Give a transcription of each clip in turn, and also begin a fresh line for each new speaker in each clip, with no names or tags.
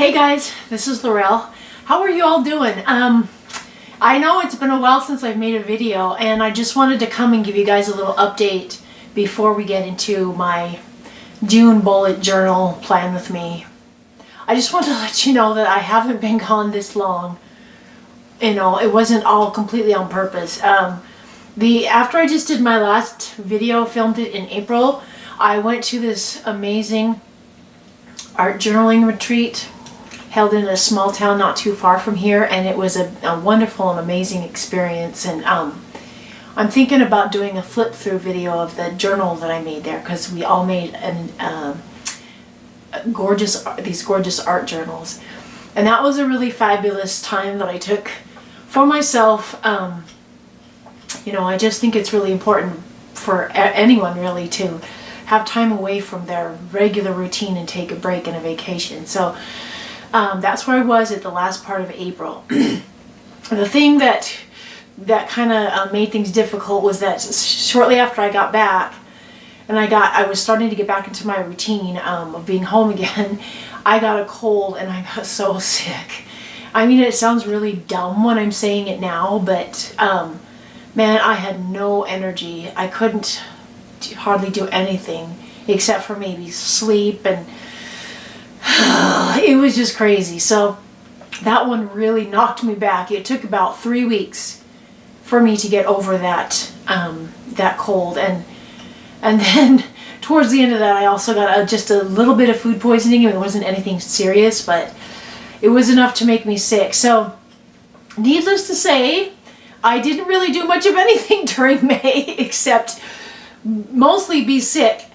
Hey guys, this is Laurel. How are you all doing? I know it's been a while since I've made a video, and I just wanted to come and give you guys a little update before we get into my June bullet journal plan with me. I just want to let you know that I haven't been gone this long. You know, it wasn't all completely on purpose. After I just did my last video, filmed it in April, I went to this amazing art journaling retreat held in a small town not too far from here, and it was a wonderful and amazing experience. And I'm thinking about doing a flip through video of the journal that I made there, because we all made these gorgeous art journals, and that was a really fabulous time that I took for myself. You know, I just think it's really important for anyone really to have time away from their regular routine and take a break and a vacation. So that's where I was at the last part of April. The thing that kind of made things difficult was that shortly after I got back, and I was starting to get back into my routine of being home again, I got a cold and I got so sick. I mean, it sounds really dumb when I'm saying it now, but man, I had no energy. I couldn't hardly do anything except for maybe sleep, and it was just crazy. So that one really knocked me back. It took about 3 weeks for me to get over that cold, and then towards the end of that I also got just a little bit of food poisoning. It wasn't anything serious, but it was enough to make me sick. So needless to say, I didn't really do much of anything during May except mostly be sick.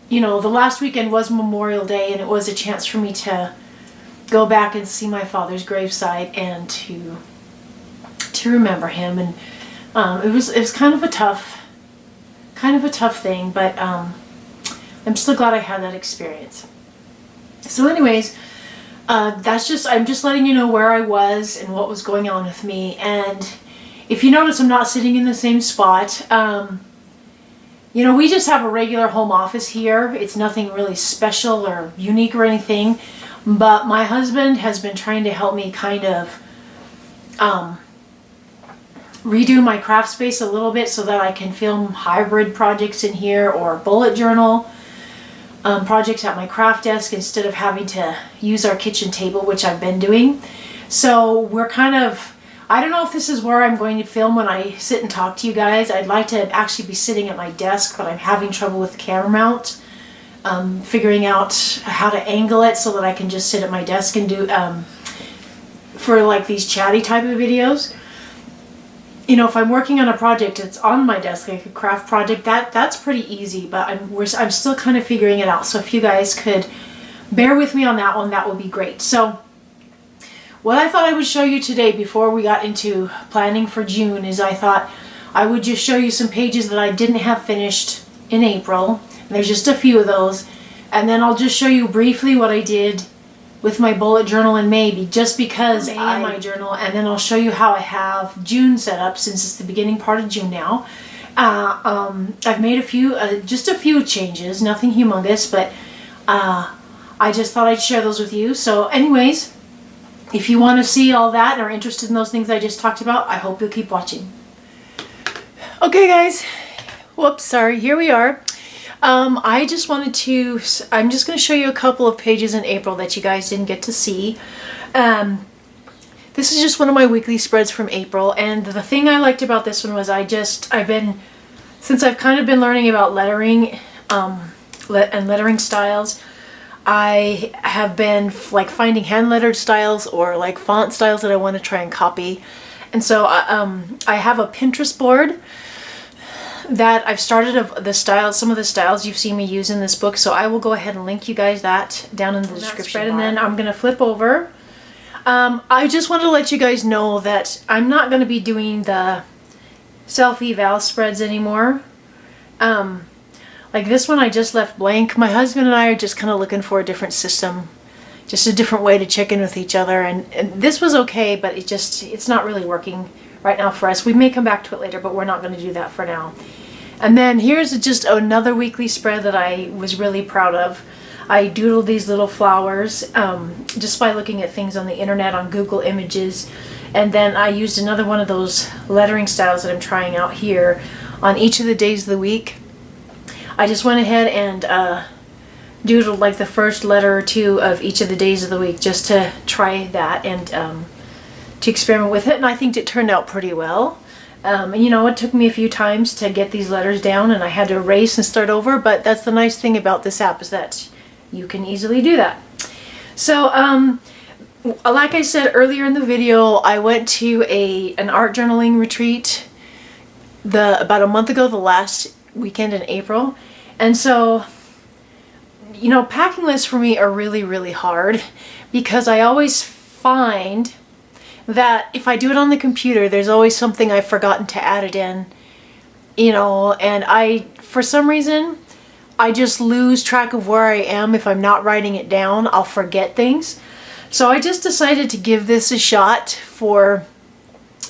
You know, the last weekend was Memorial Day, and it was a chance for me to go back and see my father's gravesite and to remember him. And it was kind of a tough thing, but I'm still glad I had that experience. So anyways, I'm just letting you know where I was and what was going on with me. And if you notice, I'm not sitting in the same spot. You know, we just have a regular home office here. It's nothing really special or unique or anything, but my husband has been trying to help me kind of redo my craft space a little bit so that I can film hybrid projects in here, or bullet journal projects at my craft desk instead of having to use our kitchen table, which I've been doing. So we're kind of, I don't know if this is where I'm going to film when I sit and talk to you guys. I'd like to actually be sitting at my desk, but I'm having trouble with the camera mount, figuring out how to angle it so that I can just sit at my desk and do for like these chatty type of videos. You know, if I'm working on a project it's on my desk, like a craft project, that's pretty easy, but I'm still kind of figuring it out. So if you guys could bear with me on that one, that would be great. So what I thought I would show you today before we got into planning for June is I thought I would just show you some pages that I didn't have finished in April. And there's just a few of those. And then I'll just show you briefly what I did with my bullet journal in May, just because my journal, and then I'll show you how I have June set up since it's the beginning part of June now. I've made just a few changes, nothing humongous, but I just thought I'd share those with you. So anyways, if you want to see all that and are interested in those things I just talked about, I hope you'll keep watching. Okay guys, whoops, sorry, here we are. I'm just going to show you a couple of pages in April that you guys didn't get to see. This is just one of my weekly spreads from April, and the thing I liked about this one was since I've kind of been learning about lettering and lettering styles, I have been like finding hand lettered styles or like font styles that I want to try and copy. And so I have a Pinterest board that I've started of some of the styles you've seen me use in this book. So I will go ahead and link you guys that down in the description bar. And then I'm going to flip over. I just want to let you guys know that I'm not going to be doing the self-eval spreads anymore. Like this one I just left blank. My husband and I are just kind of looking for a different system, just a different way to check in with each other, and this was okay, but it's not really working right now for us. We may come back to it later, but we're not going to do that for now. And then here's just another weekly spread that I was really proud of. I doodled these little flowers just by looking at things on the internet on Google Images. And then I used another one of those lettering styles that I'm trying out here on each of the days of the week. I just went ahead and doodled like the first letter or two of each of the days of the week just to try that and to experiment with it. And I think it turned out pretty well. And you know, it took me a few times to get these letters down and I had to erase and start over, but that's the nice thing about this app is that you can easily do that. So, like I said earlier in the video, I went to an art journaling retreat about a month ago, the last weekend in April. And so, you know, packing lists for me are really, really hard because I always find that if I do it on the computer, there's always something I've forgotten to add it in, you know, and for some reason, I just lose track of where I am. If I'm not writing it down, I'll forget things. So I just decided to give this a shot for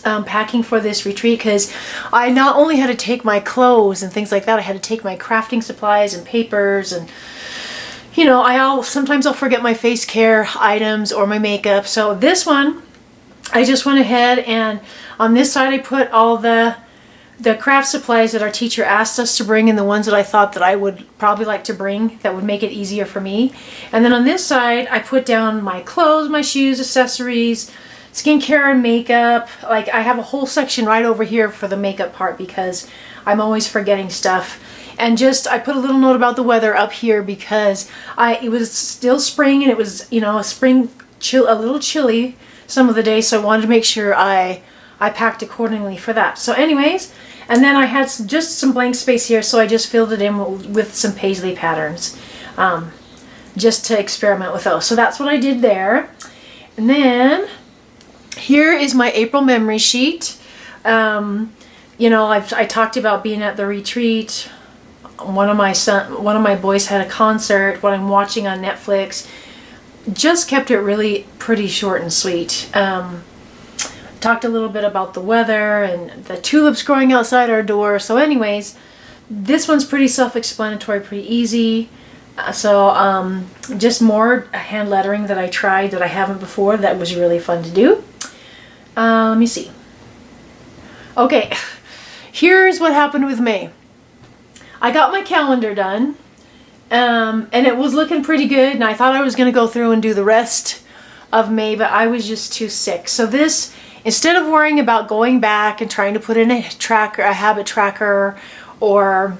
packing for this retreat because I not only had to take my clothes and things like that, I had to take my crafting supplies and papers and, you know, sometimes I'll forget my face care items or my makeup. So this one, I just went ahead and on this side I put all the craft supplies that our teacher asked us to bring and the ones that I thought that I would probably like to bring that would make it easier for me. And then on this side I put down my clothes, my shoes, accessories, skincare and makeup. Like I have a whole section right over here for the makeup part because I'm always forgetting stuff. And just I put a little note about the weather up here because it was still spring and it was, you know, a little chilly some of the days, so I wanted to make sure I packed accordingly for that. So anyways, and then I had just some blank space here, so I just filled it in with some paisley patterns just to experiment with those. So that's what I did there. And then here is my April memory sheet. You know, I talked about being at the retreat. One of my boys had a concert, what I'm watching on Netflix. Just kept it really pretty short and sweet. Talked a little bit about the weather and the tulips growing outside our door. So anyways, this one's pretty self-explanatory, pretty easy. So just more hand lettering that I tried that I haven't before that was really fun to do. Let me see. Okay, here's what happened with May. I got my calendar done. And it was looking pretty good, and I thought I was going to go through and do the rest of May, but I was just too sick. So this, instead of worrying about going back and trying to put in a habit tracker, or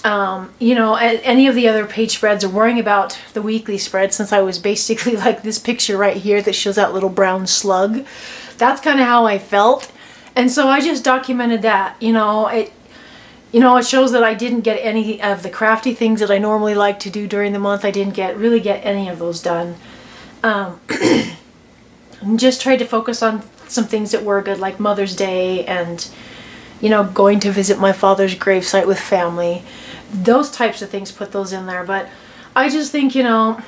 you know, any of the other page spreads, or worrying about the weekly spread, since I was basically like this picture right here that shows that little brown slug, that's kind of how I felt. And so I just documented that, you know, it shows that I didn't get any of the crafty things that I normally like to do during the month. I didn't really get any of those done. Just tried to focus on some things that were good, like Mother's Day and, you know, going to visit my father's gravesite with family. Those types of things, put those in there. But I just think, you know,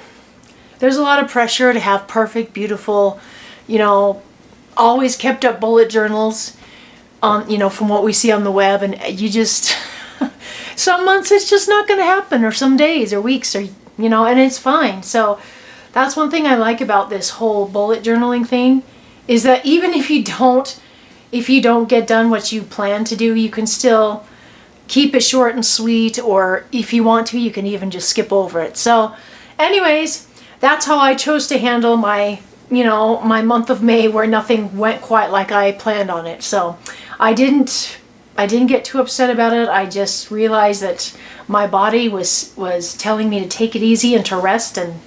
there's a lot of pressure to have perfect, beautiful, you know, always kept up bullet journals. You know, from what we see on the web, and you just, some months it's just not going to happen, or some days or weeks, or, you know, and it's fine. So that's one thing I like about this whole bullet journaling thing, is that even if you don't get done what you plan to do, you can still keep it short and sweet, or if you want to, you can even just skip over it. So anyways, that's how I chose to handle my, you know, my month of May, where nothing went quite like I planned on it. So I didn't get too upset about it. I just realized that my body was telling me to take it easy and to rest, and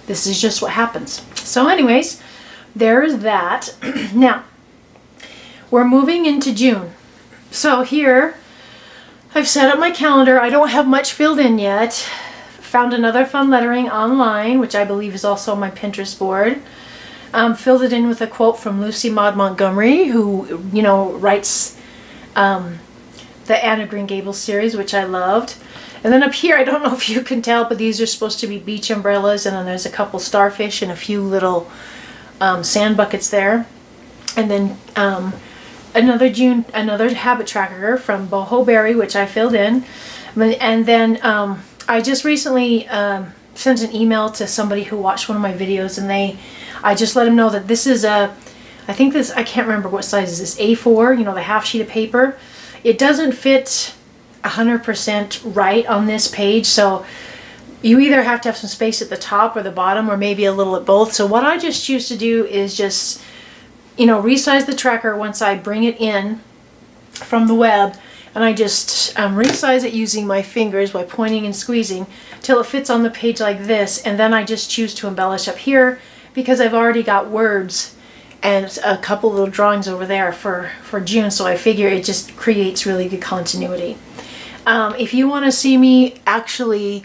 this is just what happens. So anyways, there's that. Now, we're moving into June. So here, I've set up my calendar. I don't have much filled in yet. Found another fun lettering online, which I believe is also on my Pinterest board. Filled it in with a quote from Lucy Maud Montgomery, who, you know, writes the Anna Green Gables series, which I loved. And then up here, I don't know if you can tell, but these are supposed to be beach umbrellas, and then there's a couple starfish and a few little sand buckets there. And then another habit tracker from Boho Berry, which I filled in. And then I just recently sent an email to somebody who watched one of my videos, and I just let them know that this is I can't remember what size is this, A4, you know, the half sheet of paper. It doesn't fit 100% right on this page, so you either have to have some space at the top or the bottom, or maybe a little at both. So what I just choose to do is just, you know, resize the tracker once I bring it in from the web, and I just resize it using my fingers by pointing and squeezing till it fits on the page like this, and then I just choose to embellish up here because I've already got words and a couple little drawings over there for June, so I figure it just creates really good continuity. If you want to see me actually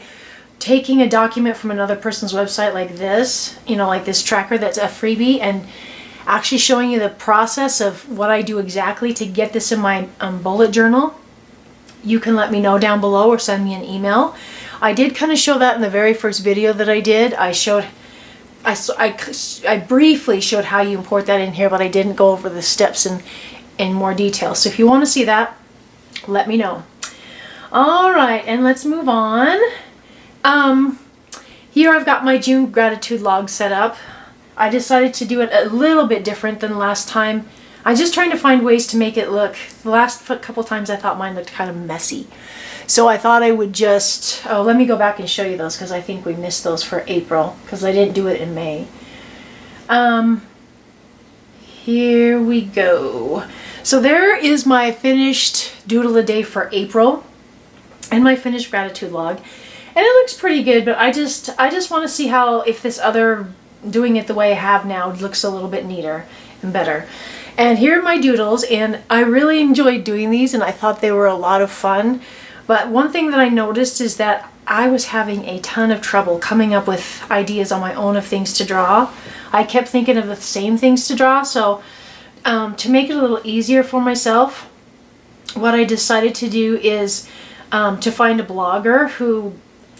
taking a document from another person's website like this, you know, like this tracker that's a freebie, and actually showing you the process of what I do exactly to get this in my bullet journal, you can let me know down below or send me an email. I did kind of show that in the very first video that I did. I briefly showed how you import that in here, but I didn't go over the steps in more detail. So if you want to see that, let me know. All right, and let's move on. Here I've got my June gratitude log set up. I decided to do it a little bit different than last time. I'm just trying to find ways to make it look, the last couple times I thought mine looked kind of messy. So I thought I would just, oh, let me go back and show you those, because I think we missed those for April, because I didn't do it in May. Here we go. So there is my finished doodle a day for April, and my finished gratitude log. And it looks pretty good, but I just want to see how, if this other, doing it the way I have now, looks a little bit neater and better. And here are my doodles, and I really enjoyed doing these, and I thought they were a lot of fun. But one thing that I noticed is that I was having a ton of trouble coming up with ideas on my own of things to draw. I kept thinking of the same things to draw, so to make it a little easier for myself, what I decided to do is to find a blogger who,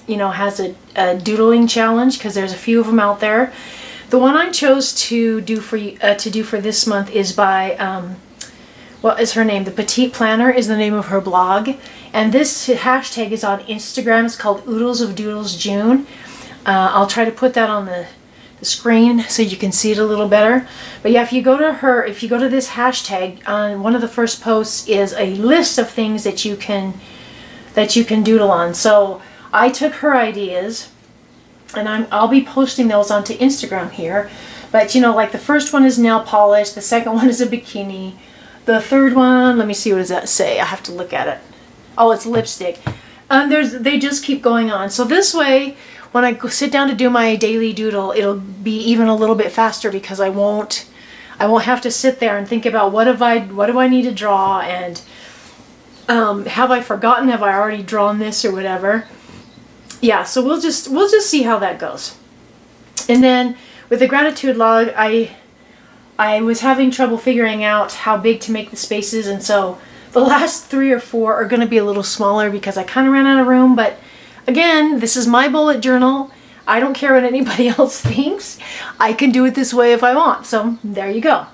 you know, has a doodling challenge, because there's a few of them out there. The one I chose to do for this month is by what is her name? The Petite Planner is the name of her blog, and this hashtag is on Instagram. It's called Oodles of Doodles June. I'll try to put that on the screen so you can see it a little better. But yeah, if you go to this hashtag, one of the first posts is a list of things that you can doodle on. So I took her ideas, and I'll be posting those onto Instagram here. But you know, like the first one is nail polish, the second one is a bikini, the third one, let me see, what does that say? I have to look at it. Oh, it's lipstick. They just keep going on. So this way, when I sit down to do my daily doodle, it'll be even a little bit faster, because I won't have to sit there and think about what do I need to draw, and have I forgotten, have I already drawn this or whatever. Yeah, so we'll just see how that goes. And then with the gratitude log, I was having trouble figuring out how big to make the spaces, and so the last 3 or 4 are going to be a little smaller because I kind of ran out of room. But again, this is my bullet journal. I don't care what anybody else thinks. I can do it this way if I want. So there you go.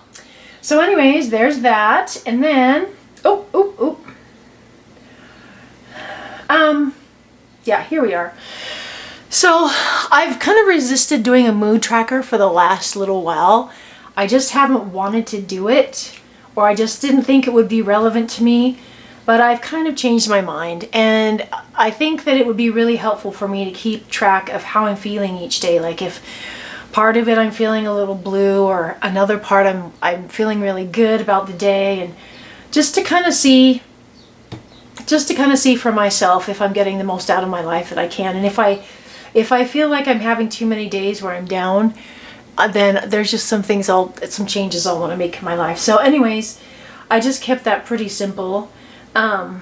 So anyways, there's that. And then, yeah, here we are. So I've kind of resisted doing a mood tracker for the last little while. I just haven't wanted to do it, or I just didn't think it would be relevant to me. But I've kind of changed my mind, and I think that it would be really helpful for me to keep track of how I'm feeling each day. Like if part of it I'm feeling a little blue, or another part I'm feeling really good about the day, and just to kind of see for myself if I'm getting the most out of my life that I can. And if I feel like I'm having too many days where I'm down, then there's just some changes I'll want to make in my life. So anyways, I just kept that pretty simple. I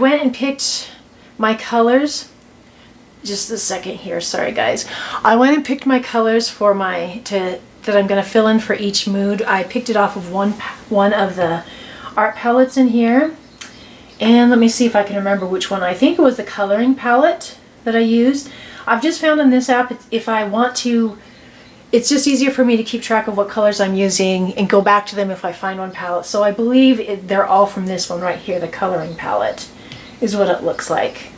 went and picked my colors. Just a second here, sorry guys. I went and picked my colors for that I'm going to fill in for each mood. I picked it off of one of the art palettes in here, and let me see if I can remember which one. I think it was the coloring palette that I used. I've just found in this app, if I want to, it's just easier for me to keep track of what colors I'm using and go back to them if I find one palette. So I believe they're all from this one right here, the coloring palette is what it looks like.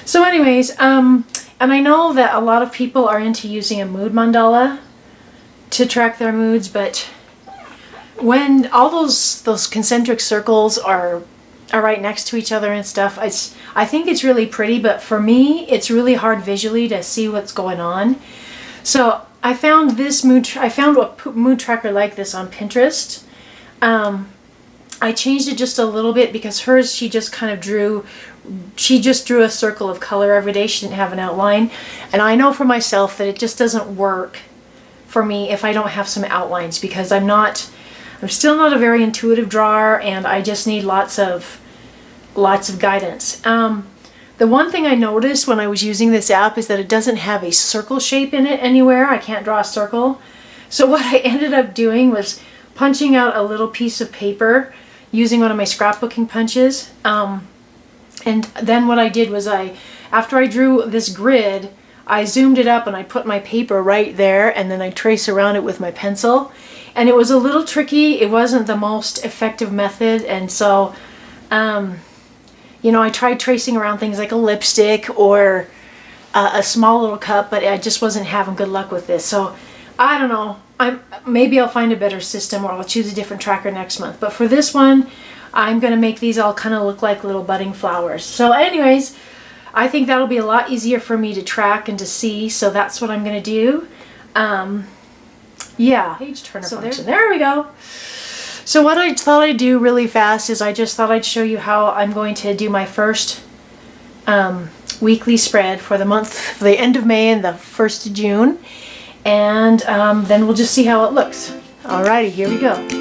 So anyways, and I know that a lot of people are into using a mood mandala to track their moods, but when all those concentric circles are right next to each other and stuff, I think it's really pretty, but for me, it's really hard visually to see what's going on. So I found a mood tracker like this on Pinterest. I changed it just a little bit because hers, she just drew a circle of color every day. She didn't have an outline. And I know for myself that it just doesn't work for me if I don't have some outlines, because I'm still not a very intuitive drawer, and I just need lots of guidance. The one thing I noticed when I was using this app is that it doesn't have a circle shape in it anywhere. I can't draw a circle. So what I ended up doing was punching out a little piece of paper using one of my scrapbooking punches. And then what I did was after I drew this grid, I zoomed it up and I put my paper right there, and then I trace around it with my pencil. And it was a little tricky. It wasn't the most effective method, and so you know, I tried tracing around things like a lipstick or a small little cup, but I just wasn't having good luck with this. So I don't know. Maybe I'll find a better system, or I'll choose a different tracker next month. But for this one, I'm going to make these all kind of look like little budding flowers. So anyways, I think that'll be a lot easier for me to track and to see. So that's what I'm going to do. Yeah. Page turner function. There we go. So what I thought I'd do really fast is I just thought I'd show you how I'm going to do my first weekly spread for the end of May and the 1st of June. And then we'll just see how it looks. Alrighty, here we go.